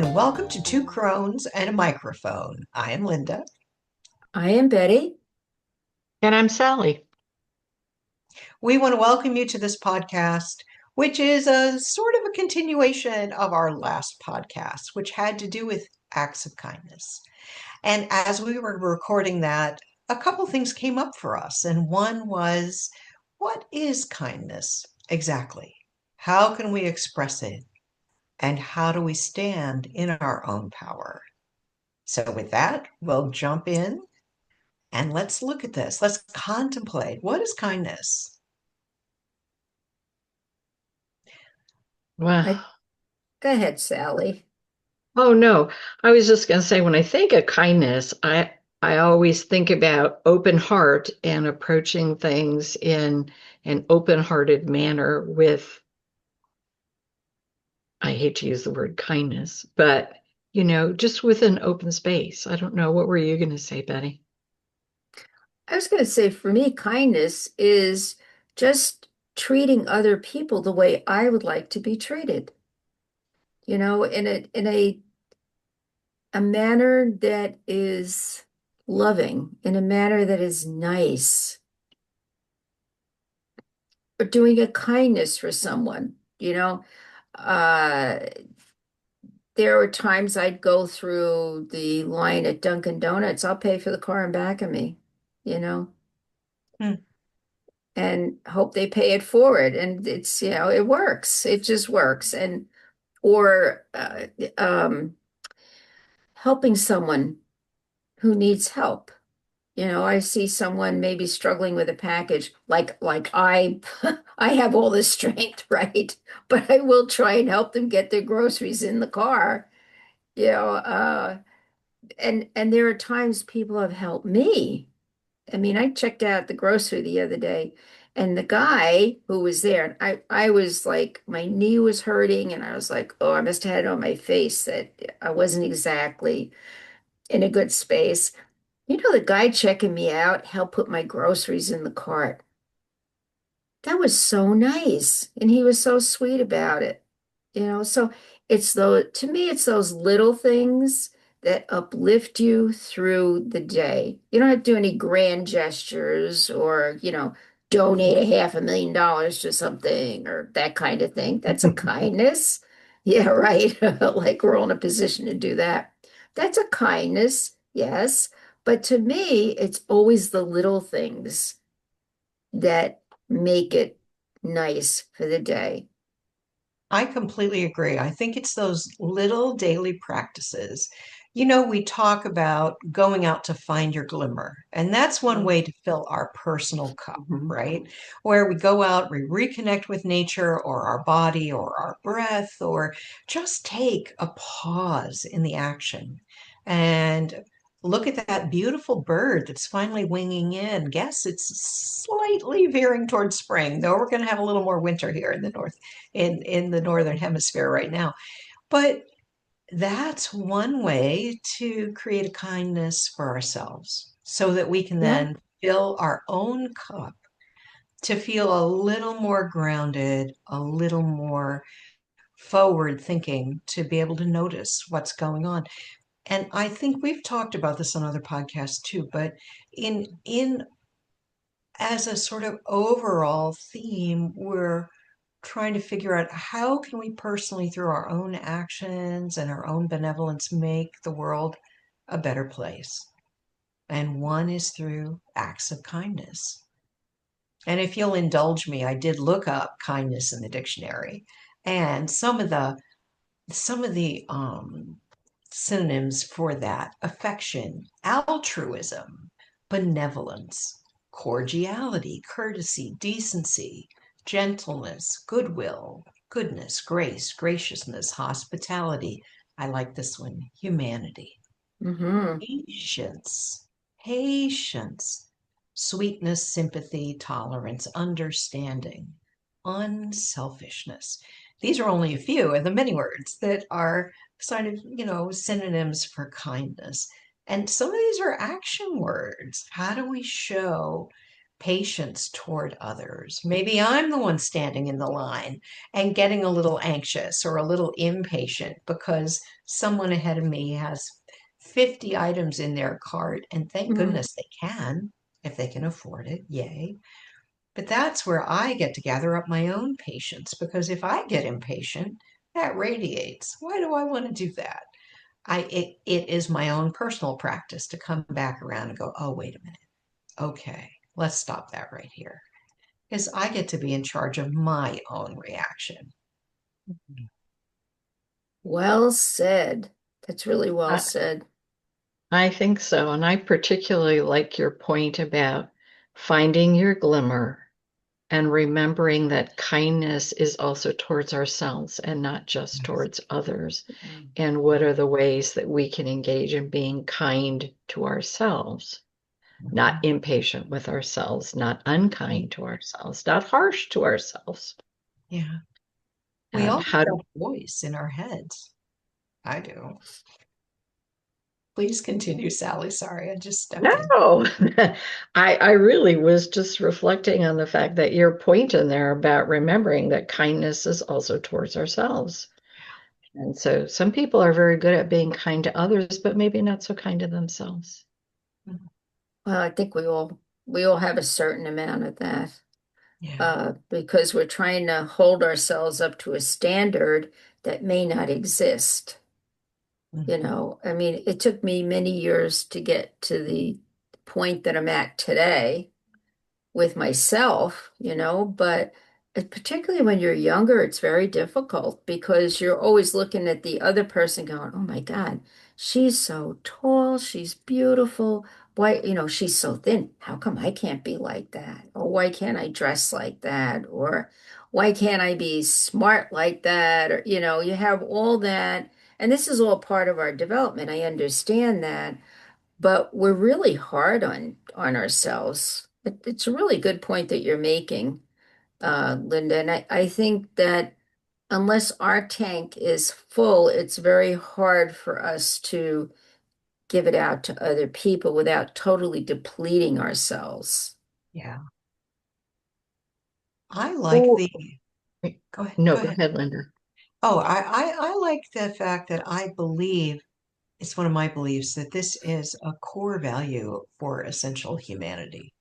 and welcome to Two Crones and a Microphone. I am Linda. I am Betty. And I'm Sally. We want to welcome you to this podcast, which is a sort of a continuation of our last podcast, which had to do with acts of kindness. And as we were recording that, a couple things came up for us. And one was, what is kindness exactly? How can we express it? And how do we stand in our own power? So, with that, we'll jump in and let's look at this. Let's contemplate. What is kindness? Well, I Go ahead, Sally. oh no, I was just going to say when I think of kindness, I always think about open heart and approaching things in an open-hearted manner with, I hate to use the word kindness, but just with an open space. I don't know. What were you going to say, Betty? I was going to say for me, kindness is just treating other people the way I would like to be treated. In a manner that is loving, in a manner that is nice, or doing a kindness for someone, you know. Uh, there were times I'd go through the line at Dunkin' Donuts, I'll pay for the car and back of me, you know. Hmm. And hope they pay it forward. And it works. It just works. And or helping someone who needs help. I see someone maybe struggling with a package, like I I have all the strength, right? But I will try and help them get their groceries in the car. You know, and there are times people have helped me. I mean, I checked out the grocery the other day, and the guy who was there, and I was like, my knee was hurting, and I was like, oh, I must have had it on my face that I wasn't exactly in a good space. The guy checking me out helped put my groceries in the cart. That was so nice, and he was so sweet about it. So to me, it's those little things that uplift you through the day. You don't have to do any grand gestures or, donate a $500,000 to something or that kind of thing. That's a kindness. Yeah, right. Like we're all in a position to do that. That's a kindness, yes. But to me, it's always the little things that make it nice for the day. I completely agree. I think it's those little daily practices. We talk about going out to find your glimmer, and that's one way to fill our personal cup, Mhm. right? Where we go out, we reconnect with nature or our body or our breath, or just take a pause in the action and look at that beautiful bird that's finally winging in. Guess it's slightly veering towards spring, though we're going to have a little more winter here in the north in the northern hemisphere right now. But that's one way to create a kindness for ourselves so that we can Yeah. then fill our own cup to feel a little more grounded, a little more forward thinking, to be able to notice what's going on. And I think we've talked about this on other podcasts too, but in as a sort of overall theme, we're trying to figure out how can we personally, through our own actions and our own benevolence, make the world a better place. And one is through acts of kindness. And if you'll indulge me, I did look up kindness in the dictionary, and some of the synonyms for that: affection, altruism, benevolence, cordiality, courtesy, decency, gentleness, goodwill, goodness, grace, graciousness, hospitality. I like this one: humanity, Hmm. patience, patience, sweetness, sympathy, tolerance, understanding, unselfishness. These are only a few of the many words that are sort of, synonyms for kindness. And some of these are action words. How do we show patience toward others. Maybe I'm the one standing in the line and getting a little anxious or a little impatient because someone ahead of me has 50 items in their cart, and thank Mhm. goodness they can if they can afford it. Yay. But that's where I get to gather up my own patience because if I get impatient, that radiates. Why do I want to do that? It is my own personal practice to come back around and go, oh, wait a minute. Okay, let's stop that right here. Because I get to be in charge of my own reaction. Well said. That's really well I, said. I think so. And I particularly like your point about finding your glimmer and remembering that kindness is also towards ourselves and not just Yes. towards others. Yeah. And what are the ways that we can engage in being kind to ourselves, not Mhm. impatient with ourselves, not Right. unkind to ourselves, not harsh to ourselves. Yeah. We And all how have do that voice in our heads. I do. Please continue, Sally. Sorry, I just stepped in. No, I really was just reflecting on the fact that your point in there about remembering that kindness is also towards ourselves. And so some people are very good at being kind to others, but maybe not so kind to themselves. Mhm. Well, I think we all have a certain amount of that, Yeah. because we're trying to hold ourselves up to a standard that may not exist. Mhm. I mean, it took me many years to get to the point that I'm at today with myself, but particularly when you're younger, it's very difficult because you're always looking at the other person going, oh my God, she's so tall, she's beautiful. Why, she's so thin. How come I can't be like that? Or why can't I dress like that? Or why can't I be smart like that? Or, you have all that. And this is all part of our development. I understand that, but we're really hard on ourselves. It's a really good point that you're making, Linda. And I think that unless our tank is full, it's very hard for us to give it out to other people without totally depleting ourselves. Yeah. I like Oh, the, go ahead, no, go go ahead. ahead, Linda. Oh, I like the fact that I believe it's one of my beliefs that this is a core value for essential humanity.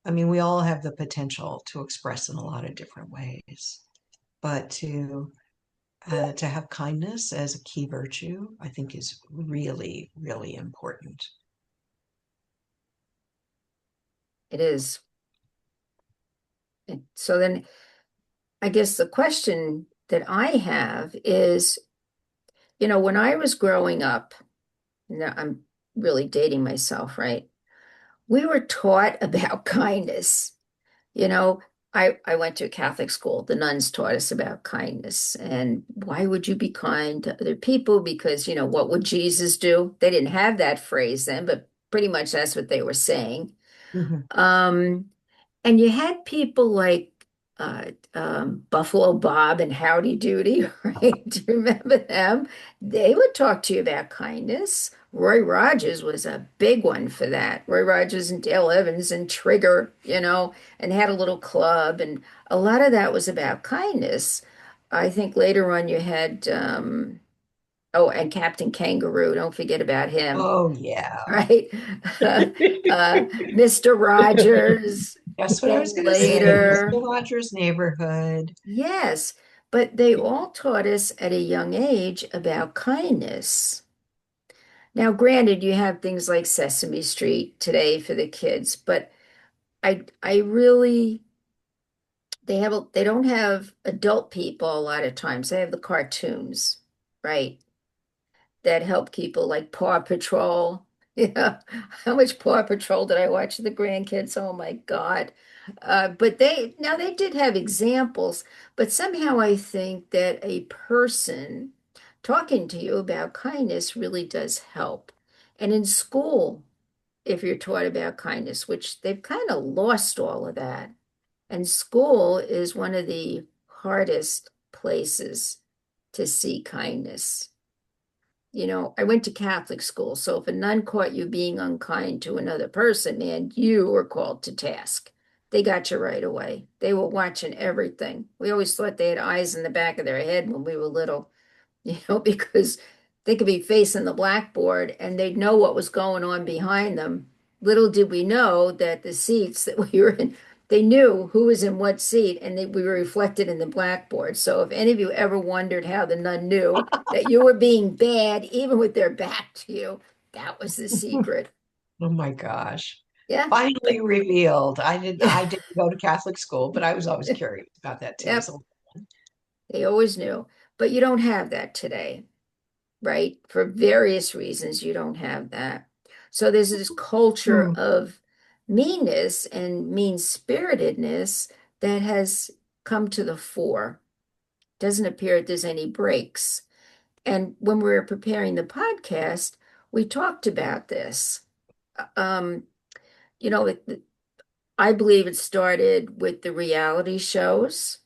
I mean, we all have the potential to express in a lot of different ways, but to have kindness as a key virtue, I think is really, really important. It is. And so then I guess the question that I have is, when I was growing up, now I'm really dating myself, right? We were taught about kindness. You know, I went to a Catholic school. The nuns taught us about kindness and why would you be kind to other people? Because, what would Jesus do? They didn't have that phrase then, but pretty much that's what they were saying. Mhm. Um, and you had people like Buffalo Bob and Howdy Doody, right? Do you remember them? They would talk to you about kindness. Roy Rogers was a big one for that. Roy Rogers and Dale Evans and Trigger, and had a little club. And a lot of that was about kindness. I think later on you had, oh, and Captain Kangaroo. Don't forget about him, Oh, yeah. right? Mr. Rogers That's what I was came going to say. Mr. later. Rogers' Neighborhood. Yes, but they all taught us at a young age about kindness. Now, granted, you have things like Sesame Street today for the kids, but I really they don't have adult people a lot of times. They have the cartoons, right? That help people like Paw Patrol. Yeah, how much Paw Patrol did I watch with the grandkids? Oh my God. But they did have examples, but somehow I think that a person talking to you about kindness really does help. And in school, if you're taught about kindness, which they've kind of lost all of that, and school is one of the hardest places to see kindness. I went to Catholic school, so if a nun caught you being unkind to another person, man, you were called to task. they got you right away. They were watching everything. We always thought they had eyes in the back of their head when we were little, because they could be facing the blackboard and they'd know what was going on behind them. Little did we know that the seats that we were in, they knew who was in what seat, and we were reflected in the blackboard. So if any of you ever wondered how the nun knew that you were being bad, even with their back to you, that was the secret. Oh my gosh. Yeah, Finally but revealed. I didn't yeah, I didn't go to Catholic school, but I was always curious about that too. yep, So they always knew. But you don't have that today, right? For various reasons, you don't have that. So there's this culture Hmm. of meanness and mean-spiritedness that has come to the fore. Doesn't appear there's any breaks. And when we were preparing the podcast, we talked about this. Um, you know, I believe it started with the reality shows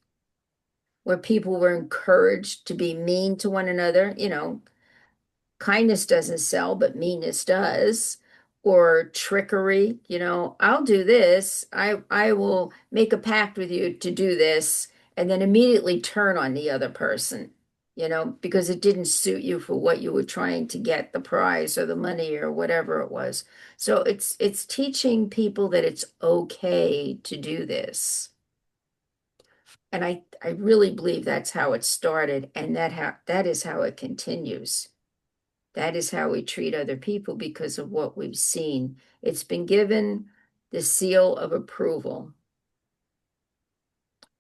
where people were encouraged to be mean to one another. Kindness doesn't sell, but meanness does. Or trickery, I'll do this. I will make a pact with you to do this, and then immediately turn on the other person, because it didn't suit you for what you were trying to get, the prize or the money or whatever it was. So it's teaching people that it's okay to do this. And I really believe that's how it started, and that is how it continues. That is how we treat other people because of what we've seen. It's been given the seal of approval.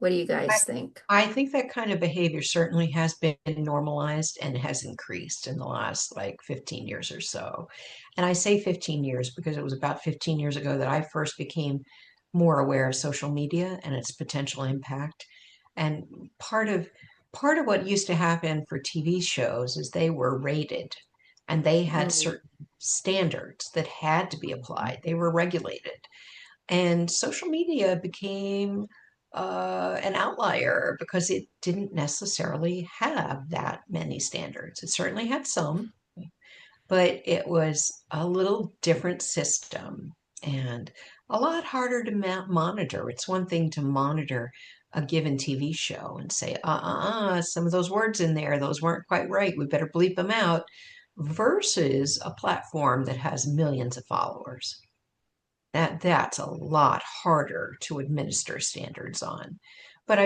What do you I, guys think? I think that kind of behavior certainly has been normalized and has increased in the last like 15 years or so. And I say 15 years because it was about 15 years ago that I first became more aware of social media and its potential impact. And part of part of what used to happen for TV shows is they were rated and they had Mm, certain standards that had to be applied. They were regulated. And social media became an outlier because it didn't necessarily have that many standards. It certainly had some, but it was a little different system and a lot harder to monitor. It's one thing to monitor a given TV show and say, some of those words in there, those weren't quite right. We better bleep them out, versus a platform that has millions of followers. That's a lot harder to administer standards on. But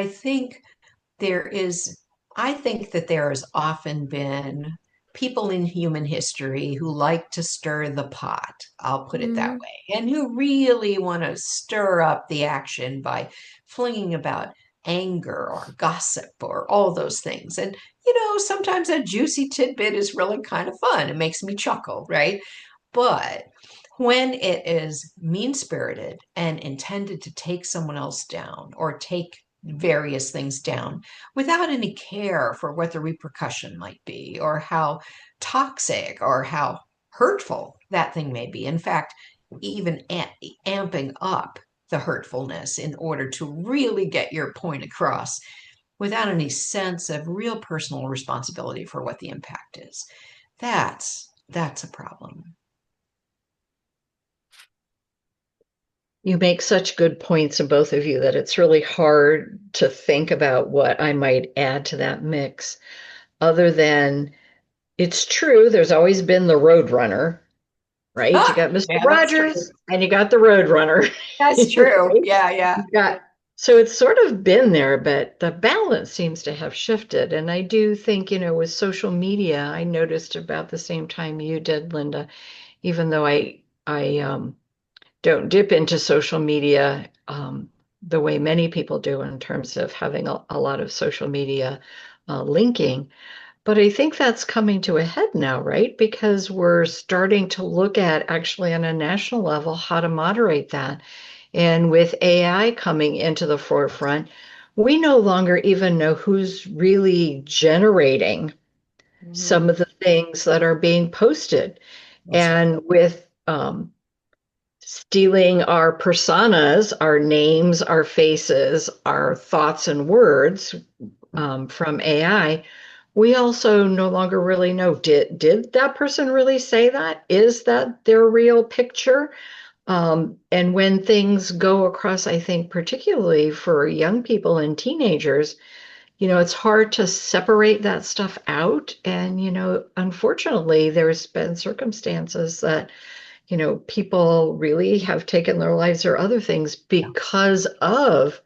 there is, I think that there has often been people in human history who like to stir the pot, I'll put it that mm, way, and who really want to stir up the action by flinging about anger or gossip or all those things. And, sometimes a juicy tidbit is really kind of fun. It makes me chuckle, right? But when it is mean spirited and intended to take someone else down or take various things down without any care for what the repercussion might be or how toxic or how hurtful that thing may be. In fact, even amping up the hurtfulness in order to really get your point across without any sense of real personal responsibility for what the impact is. That's a problem. You make such good points, in both of you, that it's really hard to think about what I might add to that mix, other than it's true, there's always been the road runner, right? You got Mr. Yeah, that's true. Rogers and you got the road runner. That's true. Right? Yeah, yeah. You got so it's sort of been there, but the balance seems to have shifted. And I do think, with social media, I noticed about the same time you did, Linda, even though I don't dip into social media the way many people do in terms of having a lot of social media linking. But I think that's coming to a head now, right? Because we're starting to look at actually on a national level how to moderate that. And with AI coming into the forefront, we no longer even know who's really generating mhm. some of the things that are being posted. That's right. And with stealing our personas, our names, our faces, our thoughts and words from AI, we also no longer really know, did that person really say that? Is that their real picture? And when things go across, I think, particularly for young people and teenagers, it's hard to separate that stuff out. And, unfortunately, there's been circumstances that, people really have taken their lives or other things Yeah. because of,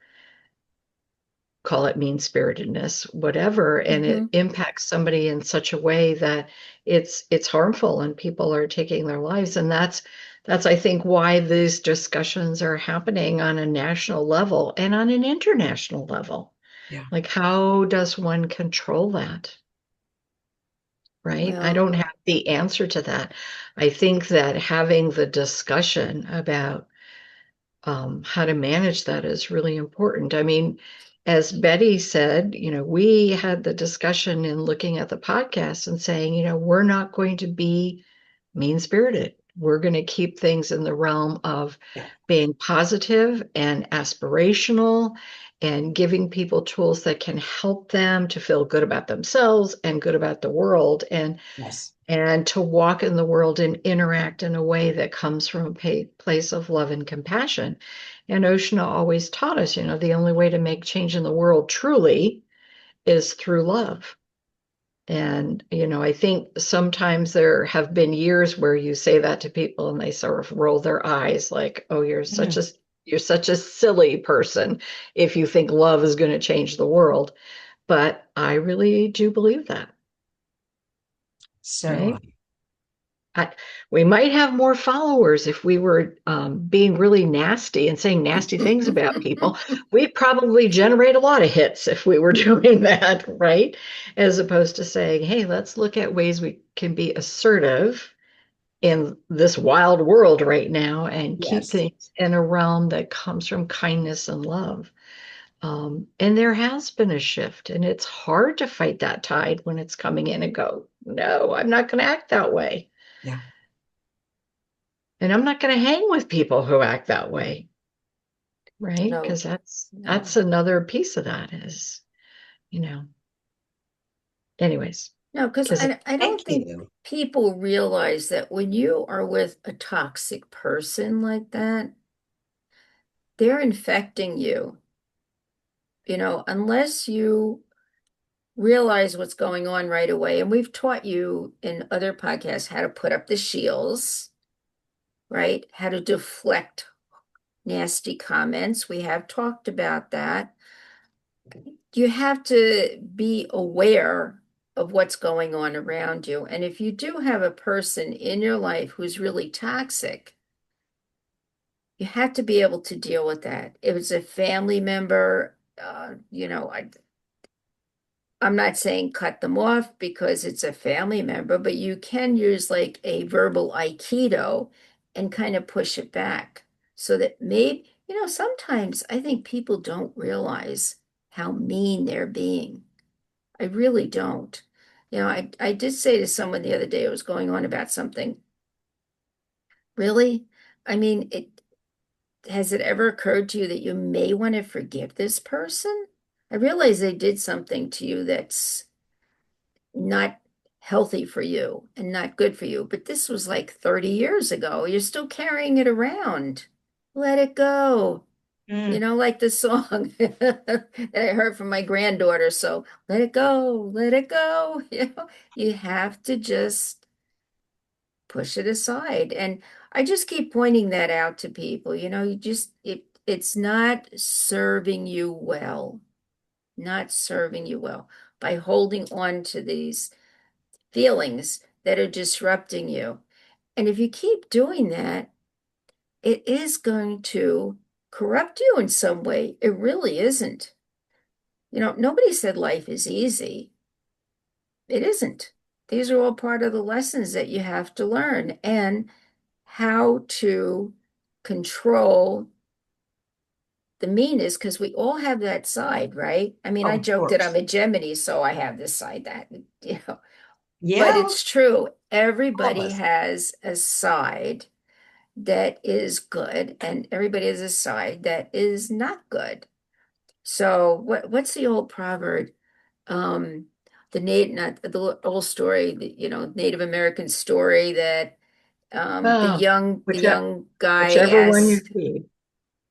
call it mean-spiritedness, whatever, and it Hmm. impacts somebody in such a way that it's harmful and people are taking their lives. And that's I think why these discussions are happening on a national level and on an international level. Yeah. Like, how does one control that? Right? I Well, don't have the answer to that. I think that having the discussion about how to manage that is really important. I mean, as Betty said, we had the discussion in looking at the podcast and saying, we're not going to be mean-spirited. We're going to keep things in the realm of Yeah. being positive and aspirational and giving people tools that can help them to feel good about themselves and good about the world. Yes. And to walk in the world and interact in a way that comes from a place of love and compassion. And Oshna always taught us, the only way to make change in the world truly is through love. And, I think sometimes there have been years where you say that to people and they sort of roll their eyes like, oh, Mm. you're such a silly person if you think love is going to change the world. But I really do believe that, So, right? I, we might have more followers if we were being really nasty and saying nasty things about people. We'd probably generate a lot of hits if we were doing that, right? As opposed to saying, hey, let's look at ways we can be assertive in this wild world right now and keep yes. things in a realm that comes from kindness and love. And there has been a shift, and it's hard to fight that tide when it's coming in and go, no, I'm not going to act that way. Yeah. And I'm not going to hang with people who act that way, right? no, Because that's no, another piece of that is, you know, anyways, no, because because I Thank don't think you. people realize that when you are with a toxic person like that, they're infecting you, unless you realize what's going on right away. And we've taught you in other podcasts how to put up the shields, right? How to deflect nasty comments. We have talked about that. You have to be aware of what's going on around you. And if you do have a person in your life who's really toxic, you have to be able to deal with that. If it's a family member, I'm not saying cut them off because it's a family member, but you can use like a verbal aikido and kind of push it back so that maybe, sometimes I think people don't realize how mean they're being. I really don't. I did say to someone the other day, it was going on about something. Really? I mean, has it ever occurred to you that you may want to forgive this person? I realize they did something to you that's not healthy for you and not good for you. But this was like 30 years ago. You're still carrying it around. Let it go. Mm. Like the song that I heard from my granddaughter. So let it go, let it go. You have to just push it aside. And I just keep pointing that out to people. It's not serving you well, not serving you well by holding on to these feelings that are disrupting you. And if you keep doing that, it is going to corrupt you in some way. It really isn't. Nobody said life is easy. It isn't. These are all part of the lessons that you have to learn and how to control the meanness because we all have that side, right? I mean, I Oh, of joke that I'm course. a Gemini, so I have this side that, you know, but Yeah. it's true. All of Everybody us. has a side that is good, and everybody has a side that is not good. So what's the old proverb? The Native, not the old story, the, Native American story that Oh, The whichever, young guy whichever one you asked, feed,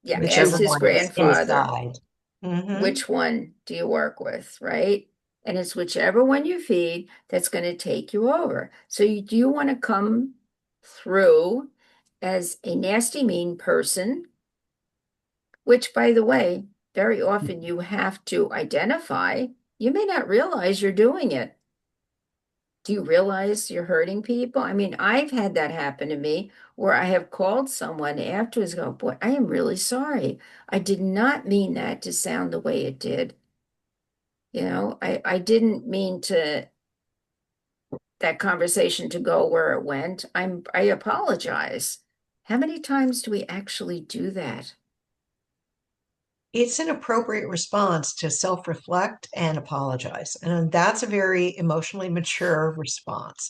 yeah, whichever asked Whichever his one one you is feed. grandfather, inside. Hmm. which one do you work with, right? And it's whichever one you feed that's going to take you over. So do you want to come through as a nasty, mean person, which, by the way, very often you have to identify. You may not realize you're doing it. Do you realize you're hurting people? I mean, I've had that happen to me where I have called someone afterwards, go, boy, I am really sorry. I did not mean that to sound the way it did. I didn't mean to that conversation to go where it went. I apologize. How many times do we actually do that? It's an appropriate response to self-reflect and apologize. And that's a very emotionally mature response.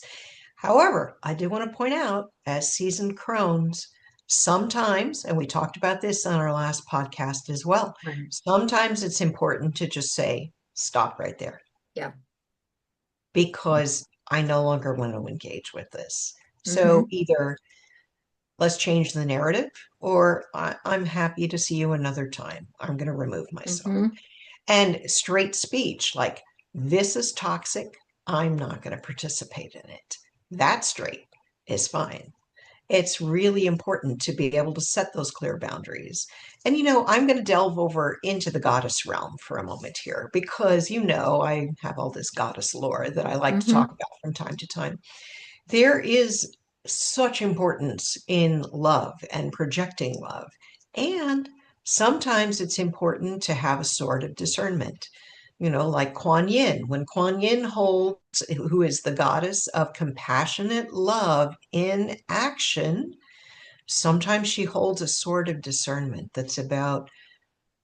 However, I do want to point out, as seasoned crones, sometimes, and we talked about this on our last podcast as well, Right. sometimes it's important to just say, stop right there, Yeah. because I no longer want to engage with this. So Mm-hmm. either let's change the narrative, or I'm happy to see you another time. I'm going to remove myself. Mm-hmm. And straight speech, like, this is toxic. I'm not going to participate in it. That straight is fine. It's really important to be able to set those clear boundaries. And, I'm going to delve over into the goddess realm for a moment here because, I have all this goddess lore that I like to talk Mm-hmm. about from time to time. There is such importance in love and projecting love. And sometimes it's important to have a sort of discernment. Like Kuan Yin, when Kuan Yin holds, who is the goddess of compassionate love in action, sometimes she holds a sort of discernment that's about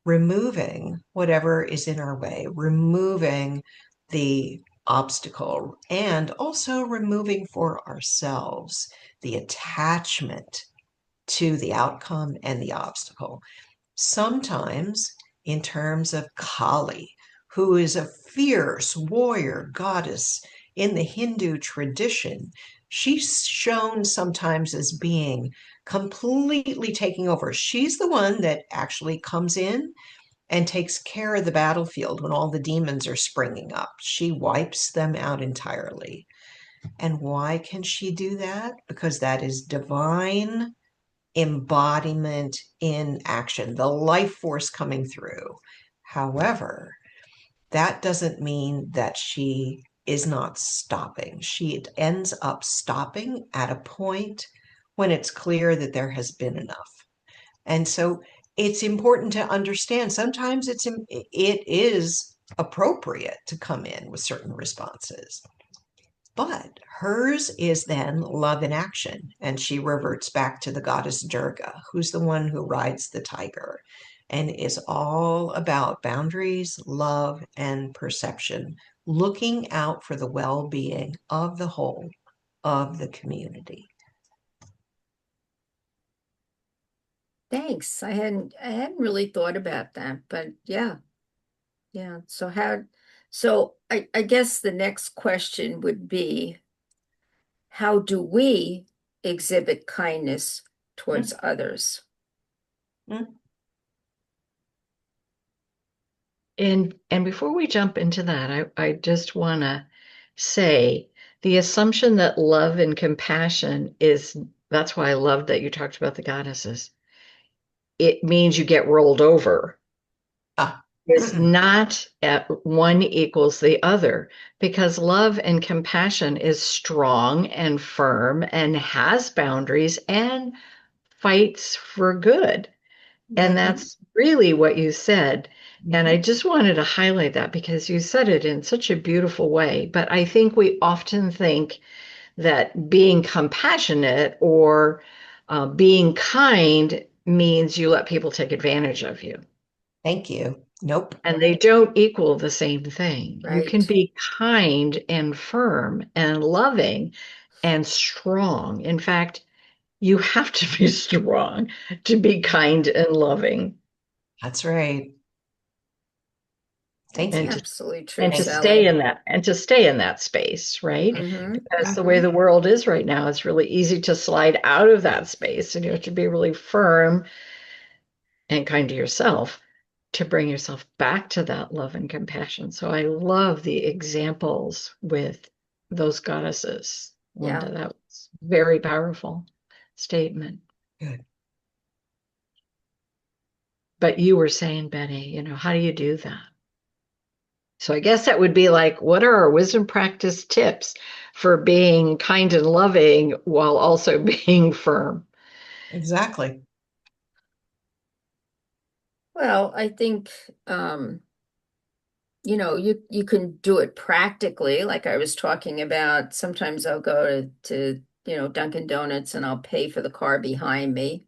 removing whatever is in our way, removing the obstacle, and also removing for ourselves the attachment to the outcome and the obstacle. Sometimes, in terms of Kali, who is a fierce warrior goddess in the Hindu tradition, she's shown sometimes as being completely taking over. She's the one that actually comes in and takes care of the battlefield when all the demons are springing up. She wipes them out entirely. And why can she do that? Because that is divine embodiment in action, the life force coming through. However, that doesn't mean that she is not stopping. She ends up stopping at a point when it's clear that there has been enough. And so it's important to understand sometimes it is appropriate to come in with certain responses. But hers is then love in action, and she reverts back to the goddess Durga, who's the one who rides the tiger and is all about boundaries, love, and perception, looking out for the well-being of the whole of the community. Thanks. I hadn't really thought about that, but yeah. Yeah. So I guess the next question would be, how do we exhibit kindness towards others? Mm-hmm. And before we jump into that, I just want to say the assumption that love and compassion is, that's why I love that you talked about the goddesses. It means you get rolled over. Ah, It's not at one equals the other, because love and compassion is strong and firm and has boundaries and fights for good. And mhm, that's really what you said. And I mhm. just wanted to highlight that because you said it in such a beautiful way. But I think we often think that being compassionate or being kind means you let people take advantage of you. Thank you. Nope. And they don't equal the same thing. You can Right. be kind and firm and loving and strong. In fact, you have to be strong to be kind and loving. That's right. Thank That's and you. to absolutely true, and to Thank you. stay Sally. in that space, right? Mm-hmm. Because the way Mm-hmm. the world is right now, it's really easy to slide out of that space, and you have to be really firm and kind to yourself to bring yourself back to that love and compassion. So I love the examples with those goddesses, Yeah. Linda. That was very powerful statement. Good. But you were saying, Betty, how do you do that? So I guess that would be like, what are our wisdom practice tips for being kind and loving while also being firm? Exactly. Well, I think um, you can do it practically, like I was talking about. Sometimes I'll go to Dunkin' Donuts and I'll pay for the car behind me.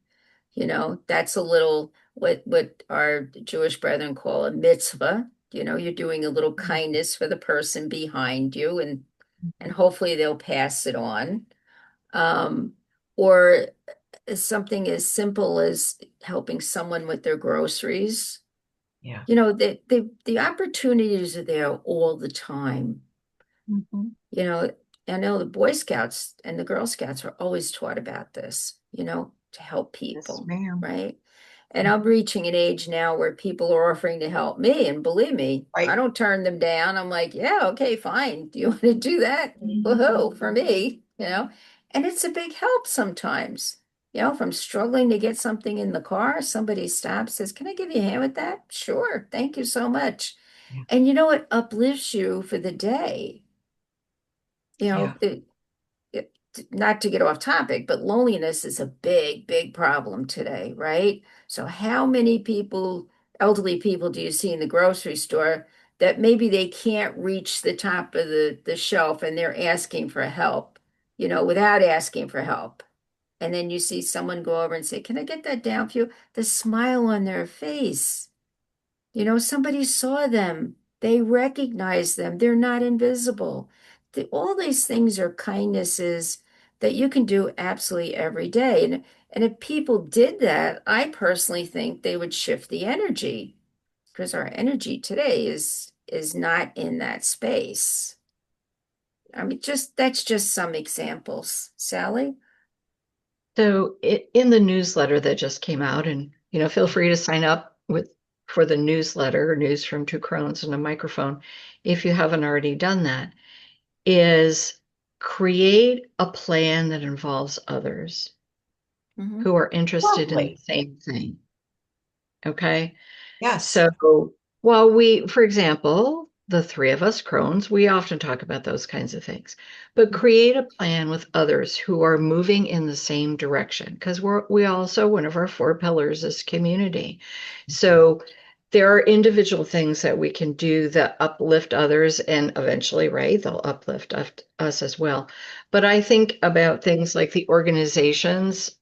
That's a little what our Jewish brethren call a mitzvah. You're doing a little kindness for the person behind you, and hopefully they'll pass it on. Um, or something as simple as helping someone with their groceries. Yeah. The opportunities are there all the time. Mhm. You know, I know the Boy Scouts and the Girl Scouts are always taught about this, to help Yes, people, ma'am. right? And I'm reaching an age now where people are offering to help me, and believe me, I Right. don't turn them down. I'm like, yeah, okay, fine. Do you want to do that? Woohoo, for me. And it's a big help sometimes. If I'm struggling to get something in the car, somebody stops, says, "Can I give you a hand with that?" Sure, thank you so much. Yeah. And it uplifts you for the day. You Yeah. know, it, not to get off topic, but loneliness is a big, big problem today, right? So how many people, elderly people, do you see in the grocery store that maybe they can't reach the top of the shelf and they're asking for help, without asking for help? And then you see someone go over and say, "Can I get that down for you?" The smile on their face. Somebody saw them. They recognize them. They're not invisible. All these things are kindnesses that you can do absolutely every day. And if people did that, I personally think they would shift the energy because our energy today is not in that space. I mean, that's just some examples. Sally? So in the newsletter that just came out, and feel free to sign up for the newsletter, News from Two Crones and a Microphone, if you haven't already done that, is create a plan that involves others Hmm. who are interested in the Lovely. same thing. Okay. Yes. So while for example, the three of us crones, we often talk about those kinds of things, but create a plan with others who are moving in the same direction because we also, one of our four pillars is community. So there are individual things that we can do that uplift others and eventually, right, they'll uplift us as well. But I think about things like the organizations,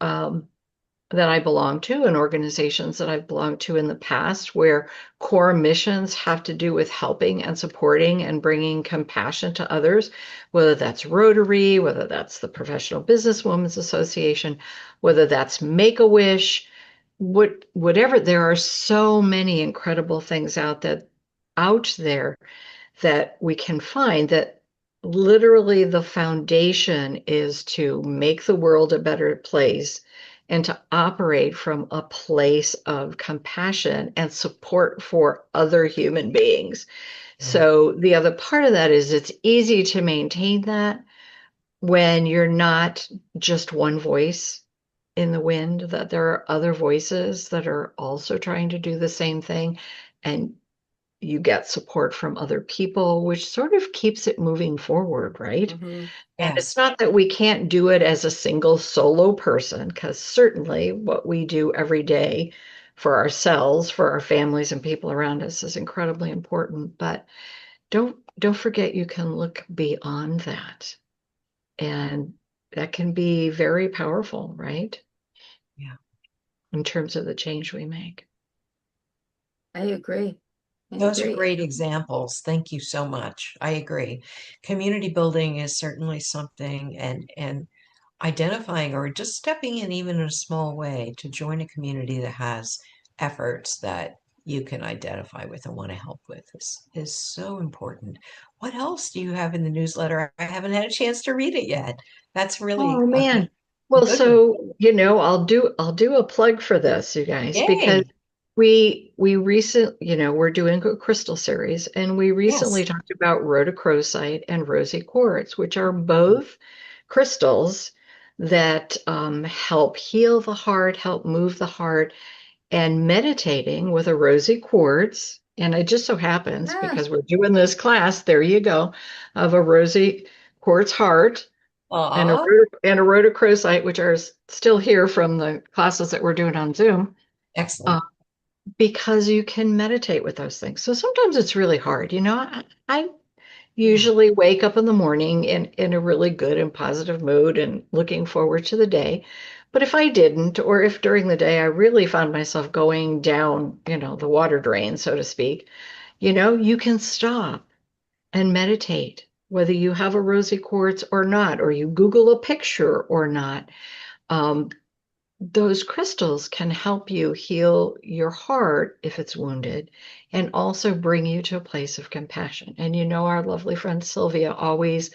that I belong to and organizations that I've belonged to in the past where core missions have to do with helping and supporting and bringing compassion to others, whether that's Rotary, whether that's the Professional Businesswomen's Association, whether that's Make-A-Wish, whatever. There are so many incredible things out there that we can find that literally the foundation is to make the world a better place and to operate from a place of compassion and support for other human beings. Yeah. So the other part of that is it's easy to maintain that when you're not just one voice in the wind, that there are other voices that are also trying to do the same thing. And you get support from other people, which sort of keeps it moving forward, right? Hmm. And it's Yes. not that we can't do it as a single solo person, because certainly what we do every day for ourselves, for our families and people around us is incredibly important. But don't forget you can look beyond that. And that can be very powerful, right? Yeah. In terms of the change we make. I agree. I Those are agree. great examples. Thank you so much. I agree. Community building is certainly something, and identifying or just stepping in even in a small way to join a community that has efforts that you can identify with and want to help with is so important. What else do you have in the newsletter? I haven't had a chance to read it yet. That's Oh really man. a Well, good one. so, I'll do a plug for this, you guys, because Yay. we recent, we're doing a crystal series, and we recently Yes. talked about rhodochrosite and rosy quartz, which are both crystals that help heal the heart, help move the heart, and meditating with a rosy quartz. And it just so happens, Ah, because we're doing this class, there you go, of a rosy quartz heart and Aw, and a rhodochrosite, which are still here from the classes that we're doing on Zoom, uh, excellent. because you can meditate with those things. So sometimes it's really hard. I Yeah. usually wake up in the morning in a really good and positive mood and looking forward to the day. But if I didn't, or if during the day I really found myself going down, the water drain, so to speak, you can stop and meditate, whether you have a rosy quartz or not, or you Google a picture or not. Um, those crystals can help you heal your heart if it's wounded, and also bring you to a place of compassion. And our lovely friend Sylvia always mhm.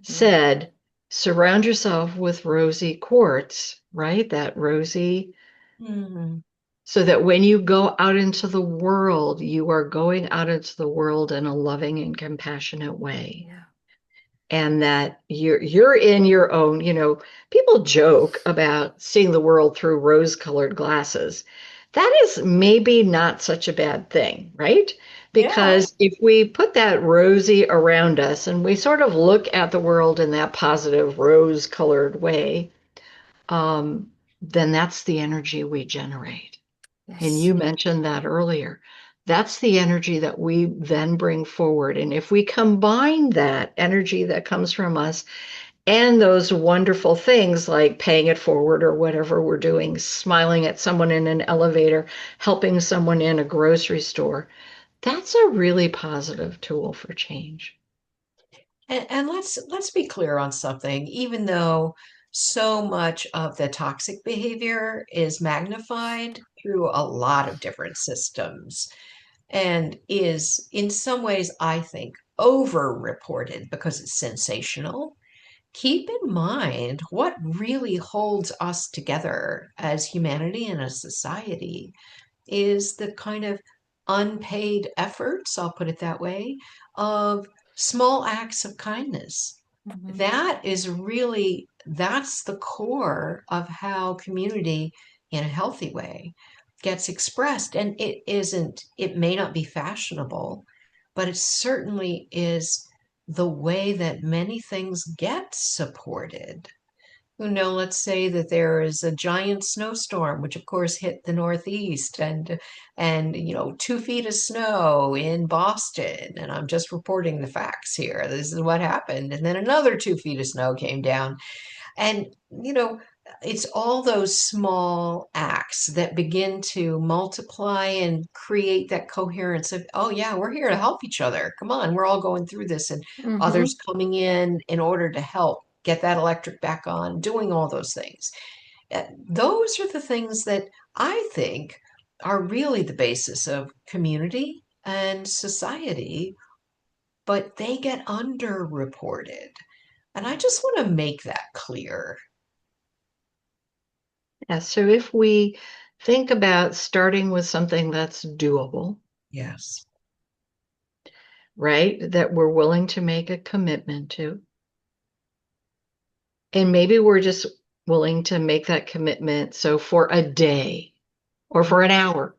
said, surround yourself with rosy quartz, right? That rosy, Mhm. so that when you go out into the world, you are going out into the world in a loving and compassionate way. Yeah. And that you're in your own, people joke about seeing the world through rose-colored glasses. That is maybe not such a bad thing, right? Yeah. Because if we put that rosy around us and we sort of look at the world in that positive rose-colored way, then that's the energy we generate. And Yes. you mentioned that earlier. That's the energy that we then bring forward. And if we combine that energy that comes from us and those wonderful things like paying it forward or whatever we're doing, smiling at someone in an elevator, helping someone in a grocery store, that's a really positive tool for change. And let's be clear on something. Even though so much of the toxic behavior is magnified through a lot of different systems and is in some ways, I think, over-reported because it's sensational, keep in mind what really holds us together as humanity and as society is the kind of unpaid efforts, I'll put it that way, of small acts of kindness. Mhm. That is really, that's the core of how community in a healthy way gets expressed. And it may not be fashionable, but it certainly is the way that many things get supported. Let's say that there is a giant snowstorm, which of course hit the Northeast, and 2 feet of snow in Boston, and I'm just reporting the facts here. This is what happened, and then another 2 feet of snow came down, and it's all those small acts that begin to multiply and create that coherence of, oh yeah, we're here to help each other. Come on, we're all going through this, and others Mhm. coming in order to help get that electric back on, doing all those things. Those are the things that I think are really the basis of community and society, but they get underreported. And I just want to make that clear. Yeah, so if we think about starting with something that's doable, Yes. right, that we're willing to make a commitment to, and maybe we're just willing to make that commitment. So for a day or for an hour,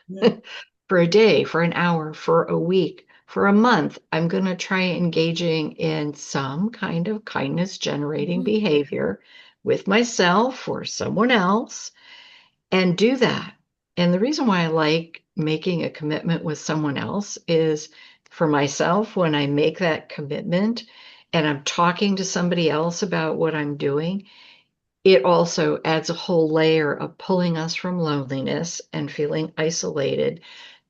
Mhm. for a day, for an hour, for a week, for a month, I'm going to try engaging in some kind of kindness generating Mhm. behavior with myself or someone else and do that. And the reason why I like making a commitment with someone else is for myself, when I make that commitment and I'm talking to somebody else about what I'm doing, it also adds a whole layer of pulling us from loneliness and feeling isolated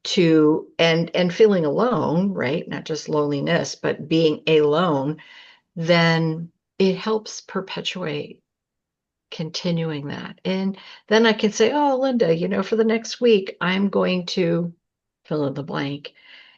to and feeling alone, right? Not just loneliness, but being alone, then it helps perpetuate continuing that. And then I can say, oh, Linda, for the next week, I'm going to fill in the blank.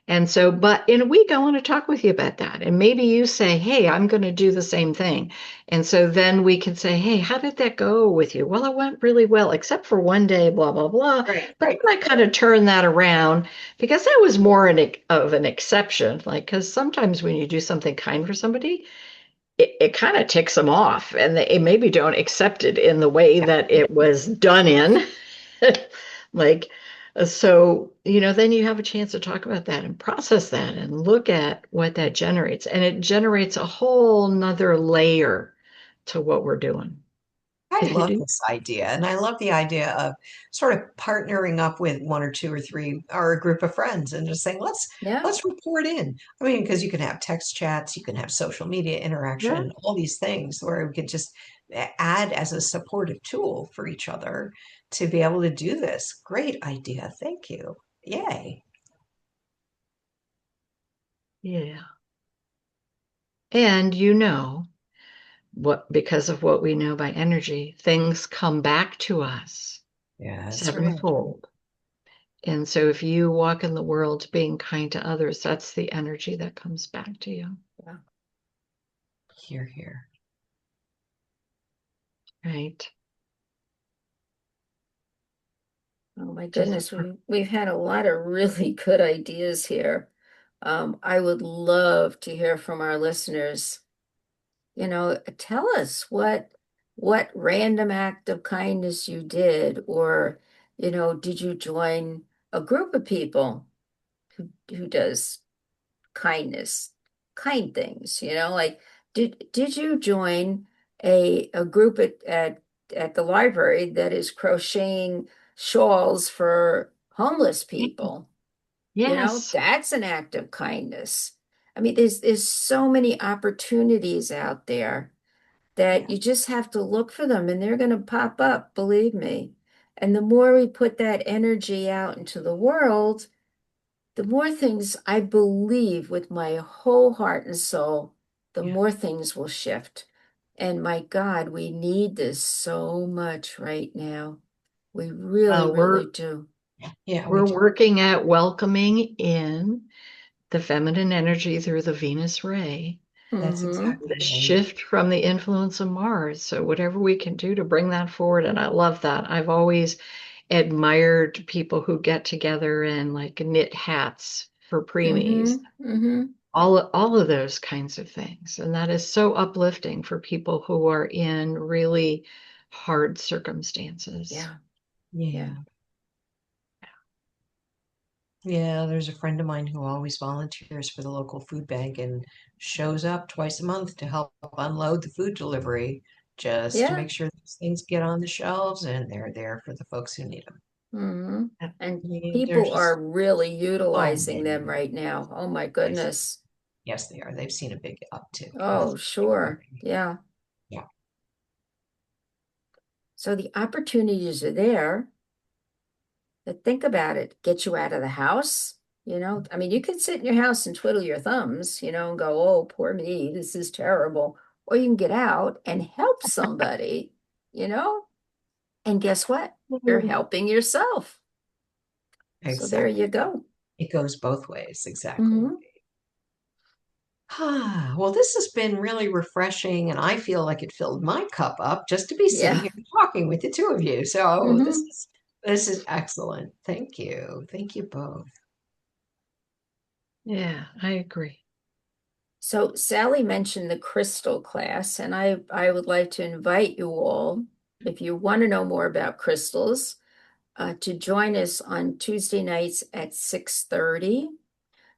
And so, but in a week, I want to talk with you about that. And maybe you say, hey, I'm going to do the same thing. And so then we can say, hey, how did that go with you? Well, it went really well, except for one day, blah, blah, blah. Right, But right. then I kind of turn that around because that was more of an exception. Like, because sometimes when you do something kind for somebody, it kind of ticks them off and they maybe don't accept it in the way Yeah. that it was done in. Like, so, then you have a chance to talk about that and process that and look at what that generates. And it generates a whole nother layer to what we're doing. I If you love do, this idea. And I love the idea of sort of partnering up with one or two or three or a group of friends and just saying, Yeah. let's report in. I mean, because you can have text chats, you can have social media yeah, interaction, all these things where we can just add as a supportive tool for each other to be able to do this. Great idea. Thank you. Yay. yeah. And what, because of what we know by energy, things come back to us Yeah, that's right. sevenfold. And so if you walk in the world being kind to others, that's the energy that comes back to you, Yeah. Here, here. right? Oh my Just goodness, we've had a lot of really good ideas here. I would love to hear from our listeners. Tell us what random act of kindness you did, or did you join a group of people who does kindness, kind things, like did you join a group at the library that is crocheting shawls for homeless people? yes. That's an act of kindness. I mean, there's so many opportunities out there that Yeah, you just have to look for them and they're going to pop up, believe me. And the more we put that energy out into the world, the more things I believe with my whole heart and soul, the yeah. more things will shift. And my God, we need this so much right now. We really, Uh, really we're do. Yeah, we we're do. working at welcoming in the feminine energy through the Venus ray, That's Mm-hmm. exactly the right. shift from the influence of Mars. So whatever we can do to bring that forward, and I love that. I've always admired people who get together and like knit hats for preemies, Mm-hmm. Mm-hmm. all of those kinds of things. And that is so uplifting for people who are in really hard circumstances. Yeah. Yeah. Yeah. Yeah, there's a friend of mine who always volunteers for the local food bank and shows up twice a month to help unload the food delivery, just to Yeah. make sure these things get on the shelves and they're there for the folks who need them. Mm-hmm. I And I mean, there's people are just really so utilizing them many. right now. Oh my Yes, goodness. yes, they are. They've seen a big uptick in the Oh, food bank sure. moving. Yeah. Yeah, So the opportunities are there, but think about it. Get you out of the house. I mean, you could sit in your house and twiddle your thumbs, and go, oh, poor me, this is terrible. Or you can get out and help somebody, you know? And guess what? You're helping yourself. So there you exactly. go. It goes both ways. Exactly. Hmm. Ah, well, this has been really refreshing, and I feel like it filled my cup up just to be sitting Yeah. here talking with the two of you. So Hmm. this is excellent. Thank you. Thank you both. Yeah, I agree. So Sally mentioned the crystal class, and I would like to invite you all, if you want to know more about crystals, to join us on Tuesday nights at 6:30.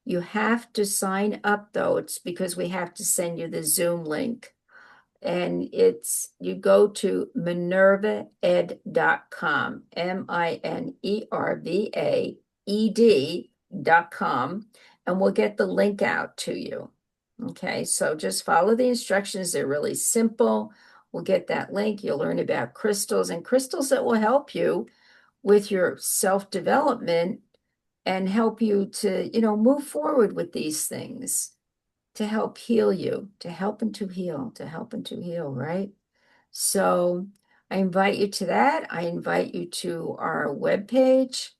You have to sign up though. It's because we have to send you the Zoom link. And you go to minervaed.com, minervaed.com, and we'll get the link out to you. Okay, so just follow the instructions. They're really simple. We'll get that link. You'll learn about crystals and crystals that will help you with your self-development and help you to, move forward with these things to help heal you, to help and to heal, to help and to heal, right? So I invite you to that. I invite you to our webpage.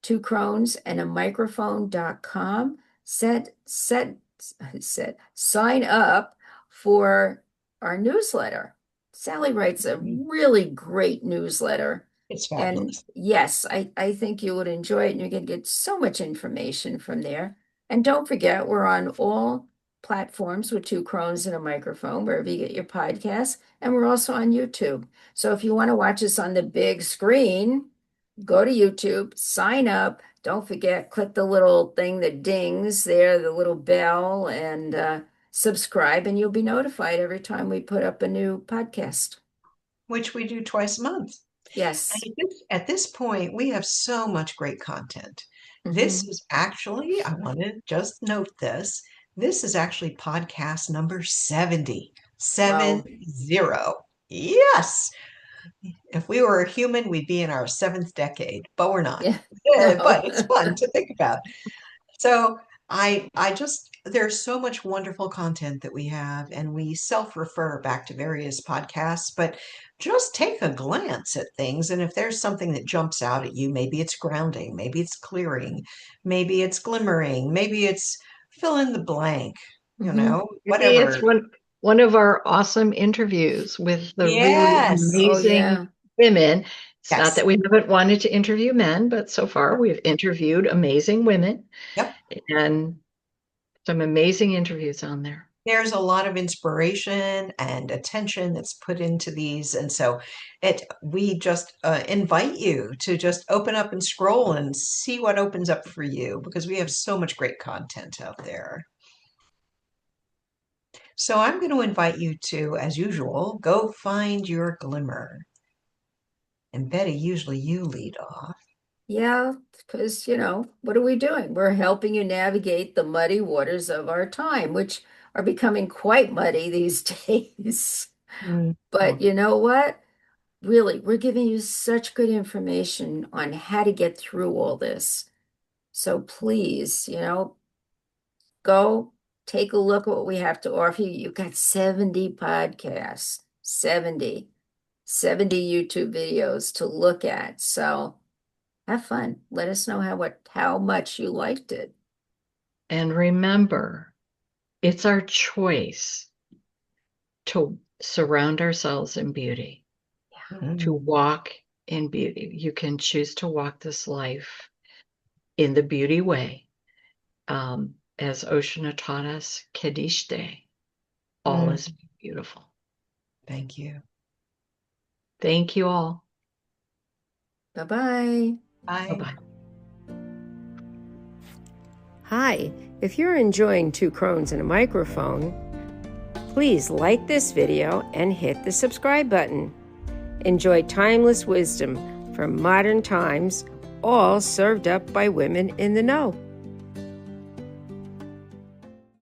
twocronesandamicrophone.com. Sign up for our newsletter. Sally writes a really great newsletter. It's And fabulous. yes, I think you would enjoy it, and you can get so much information from there. And don't forget, we're on all platforms with Two Crones and a Microphone, wherever you get your podcasts. And we're also on YouTube. So if you want to watch us on the big screen, go to YouTube, sign up. Don't forget, click the little thing that dings there, the little bell, and subscribe, and you'll be notified every time we put up a new podcast. Which we do twice a month. And Yes. at this point, we have so much great content. This Mhm. is actually, I want to just note this. This is actually podcast number 70. Wow. 70. Yes. If we were a human, we'd be in our seventh decade, but we're not. Yeah. Yeah, No. but it's fun to think about. So I just there's so much wonderful content that we have, and we self-refer back to various podcasts, but just take a glance at things, and if there's something that jumps out at you, maybe it's grounding, maybe it's clearing, maybe it's glimmering, maybe it's fill in the blank, Mhm. Maybe it's whatever. one of our awesome interviews with the really Yes. Oh, amazing yeah. women. It's not Yes. that we haven't wanted to interview men, but so far we've interviewed amazing women Yep. and some amazing interviews on there. There's a lot of inspiration and attention that's put into these, and so we just invite you to just open up and scroll and see what opens up for you, because we have so much great content out there. So I'm going to invite you to, as usual, go find your glimmer. And Betty, usually you lead off. Yeah, because, what are we doing? We're helping you navigate the muddy waters of our time, which are becoming quite muddy these days. Mm. But you know what? Really, we're giving you such good information on how to get through all this. So please, go take a look at what we have to offer you. You've got 70 podcasts, 70 YouTube videos to look at. So have fun. Let us know how much you liked it. And remember, it's our choice to surround ourselves in beauty, to Mm. walk in beauty. You can choose to walk this life in the beauty way. As Oshana taught us, Kedishte, all Mm. is beautiful. Thank you. Thank you all. Bye-bye. Bye. Bye-bye. Hi, if you're enjoying Two Crones and a Microphone, please like this video and hit the subscribe button. Enjoy timeless wisdom from modern times, all served up by women in the know.